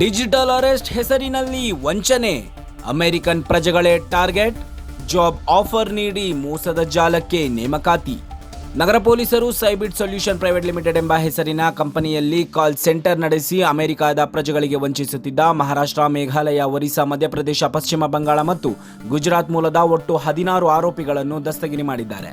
Digital arrest ಹೆಸರಿನಲ್ಲಿ ವಂಚನೆ, American ಪ್ರಜೆಗಳೇ target, job offer ನೀಡಿ ಮೋಸದ ಜಾಲಕ್ಕೆ ನೇಮಕಾತಿ. ನಗರ ಪೊಲೀಸರು ಸೈಬಿಟ್ ಸೊಲ್ಯೂಷನ್ ಪ್ರೈವೇಟ್ ಲಿಮಿಟೆಡ್ ಎಂಬ ಹೆಸರಿನ ಕಂಪನಿಯಲ್ಲಿ ಕಾಲ್ ಸೆಂಟರ್ ನಡೆಸಿ ಅಮೆರಿಕದ ಪ್ರಜೆಗಳಿಗೆ ವಂಚಿಸುತ್ತಿದ್ದ ಮಹಾರಾಷ್ಟ್ರ, ಮೇಘಾಲಯ, ಒರಿಸ್ಸಾ, ಮಧ್ಯಪ್ರದೇಶ, ಪಶ್ಚಿಮ ಬಂಗಾಳ ಮತ್ತು ಗುಜರಾತ್ ಮೂಲದ ಒಟ್ಟು 16 ಆರೋಪಿಗಳನ್ನು ದಸ್ತಗಿರಿ ಮಾಡಿದ್ದಾರೆ.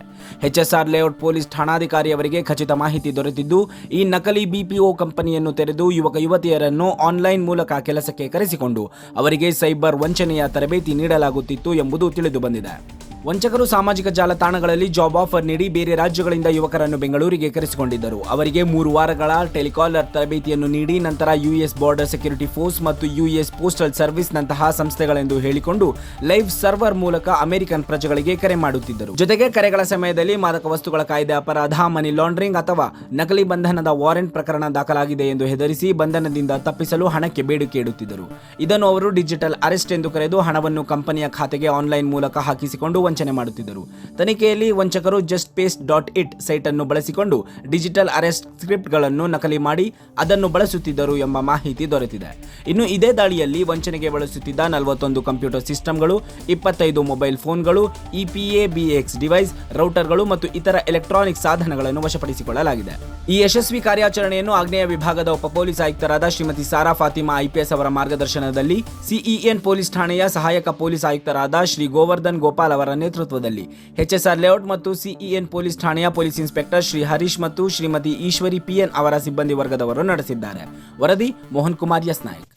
ಎಚ್ಎಸ್ಆರ್ ಲೇಔಟ್ ಪೊಲೀಸ್ ಠಾಣಾಧಿಕಾರಿಯವರಿಗೆ ಖಚಿತ ಮಾಹಿತಿ ದೊರೆತಿದ್ದು, ಈ ನಕಲಿ ಬಿಪಿಒ ಕಂಪನಿಯನ್ನು ತೆರೆದು ಯುವಕ ಯುವತಿಯರನ್ನು ಆನ್ಲೈನ್ ಮೂಲಕ ಕೆಲಸಕ್ಕೆ ಕರೆಸಿಕೊಂಡು ಅವರಿಗೆ ಸೈಬರ್ ವಂಚನೆಯ ತರಬೇತಿ ನೀಡಲಾಗುತ್ತಿತ್ತು ಎಂಬುದು ತಿಳಿದು ಬಂದಿದೆ. ವಂಚಕರು ಸಾಮಾಜಿಕ ಜಾಲತಾಣಗಳಲ್ಲಿ ಜಾಬ್ ಆಫರ್ ನೀಡಿ ಬೇರೆ ರಾಜ್ಯಗಳಿಂದ ಯುವಕರನ್ನು ಬೆಂಗಳೂರಿಗೆ ಕರೆಸಿಕೊಂಡಿದ್ದರು. ಅವರಿಗೆ 3 ವಾರಗಳ ಟೆಲಿಕಾಲರ್ ತರಬೇತಿಯನ್ನು ನೀಡಿ ನಂತರ ಯುಎಸ್ ಬಾರ್ಡರ್ ಸೆಕ್ಯೂರಿಟಿ ಫೋರ್ಸ್ ಮತ್ತು ಯುಎಸ್ ಪೋಸ್ಟಲ್ ಸರ್ವಿಸ್ ನಂತಹ ಸಂಸ್ಥೆಗಳೆಂದು ಹೇಳಿಕೊಂಡು ಲೈವ್ ಸರ್ವರ್ ಮೂಲಕ ಅಮೆರಿಕನ್ ಪ್ರಜೆಗಳಿಗೆ ಕರೆ ಮಾಡುತ್ತಿದ್ದರು. ಜೊತೆಗೆ ಕರೆಗಳ ಸಮಯದಲ್ಲಿ ಮಾದಕ ವಸ್ತುಗಳ ಕಾಯ್ದೆ ಅಪರಾಧ, ಮನಿ ಲಾಂಡ್ರಿಂಗ್ ಅಥವಾ ನಕಲಿ ಬಂಧನದ ವಾರೆಂಟ್ ಪ್ರಕರಣ ದಾಖಲಾಗಿದೆ ಎಂದು ಹೆದರಿಸಿ ಬಂಧನದಿಂದ ತಪ್ಪಿಸಲು ಹಣಕ್ಕೆ ಬೇಡಿಕೆ ಇಡುತ್ತಿದ್ದರು. ಇದನ್ನು ಅವರು ಡಿಜಿಟಲ್ ಅರೆಸ್ಟ್ ಎಂದು ಕರೆದು ಹಣವನ್ನು ಕಂಪನಿಯ ಖಾತೆಗೆ ಆನ್ಲೈನ್ ಮೂಲಕ ಹಾಕಿಸಿಕೊಂಡು ವಂಚನೆ ಮಾಡುತ್ತಿದ್ದರು. ತನಿಖೆಯಲ್ಲಿ ವಂಚಕರು justpace.it ಸೈಟ್ ಅನ್ನು ಬಳಸಿಕೊಂಡು ಡಿಜಿಟಲ್ ಅರೆಸ್ಟ್ ಸ್ಕ್ರಿಪ್ಟ್ಗಳನ್ನು ನಕಲಿ ಮಾಡಿ ಅದನ್ನು ಬಳಸುತ್ತಿದ್ದರು ಎಂಬ ಮಾಹಿತಿ ದೊರೆತಿದೆ. ಇನ್ನು ಇದೇ ದಾಳಿಯಲ್ಲಿ ವಂಚನೆಗೆ ಬಳಸುತ್ತಿದ್ದ 41 ಕಂಪ್ಯೂಟರ್ ಸಿಸ್ಟಮ್ಗಳು, 25 ಮೊಬೈಲ್ ಫೋನ್ಗಳು, EPABX ಡಿವೈಸ್, ರೌಟರ್ಗಳು ಮತ್ತು ಇತರ ಎಲೆಕ್ಟ್ರಾನಿಕ್ ಸಾಧನಗಳನ್ನು ವಶಪಡಿಸಿಕೊಳ್ಳಲಾಗಿದೆ. ಈ ಯಶಸ್ವಿ ಕಾರ್ಯಾಚರಣೆಯನ್ನು ಆಗ್ನೇಯ ವಿಭಾಗದ ಉಪ ಪೊಲೀಸ್ ಆಯುಕ್ತರಾದ ಶ್ರೀಮತಿ ಸಾರಾ ಫಾತಿಮಾ IPS ಅವರ ಮಾರ್ಗದರ್ಶನದಲ್ಲಿ CEN ಪೊಲೀಸ್ ಠಾಣೆಯ ಸಹಾಯಕ ಪೊಲೀಸ್ ಆಯುಕ್ತರಾದ ಶ್ರೀ ಗೋವರ್ಧನ್ ಗೋಪಾಲ್ ಅವರ ನೇತೃತ್ವದಲ್ಲಿ ಎಚ್ಎಸ್ಆರ್ ಲೇಔಟ್ ಮತ್ತು CEN ಪೊಲೀಸ್ ಠಾಣೆಯ ಪೊಲೀಸ್ ಇನ್ಸ್ಪೆಕ್ಟರ್ ಶ್ರೀ ಹರೀಶ್ ಮತ್ತು ಶ್ರೀಮತಿ ಈಶ್ವರಿ PN ಅವರ ಸಿಬ್ಬಂದಿ ವರ್ಗದವರು ನಡೆಸಿದ್ದಾರೆ. ವರದಿ ಮೋಹನ್ ಕುಮಾರ್ ಎಸ್ ನಾಯಕ್.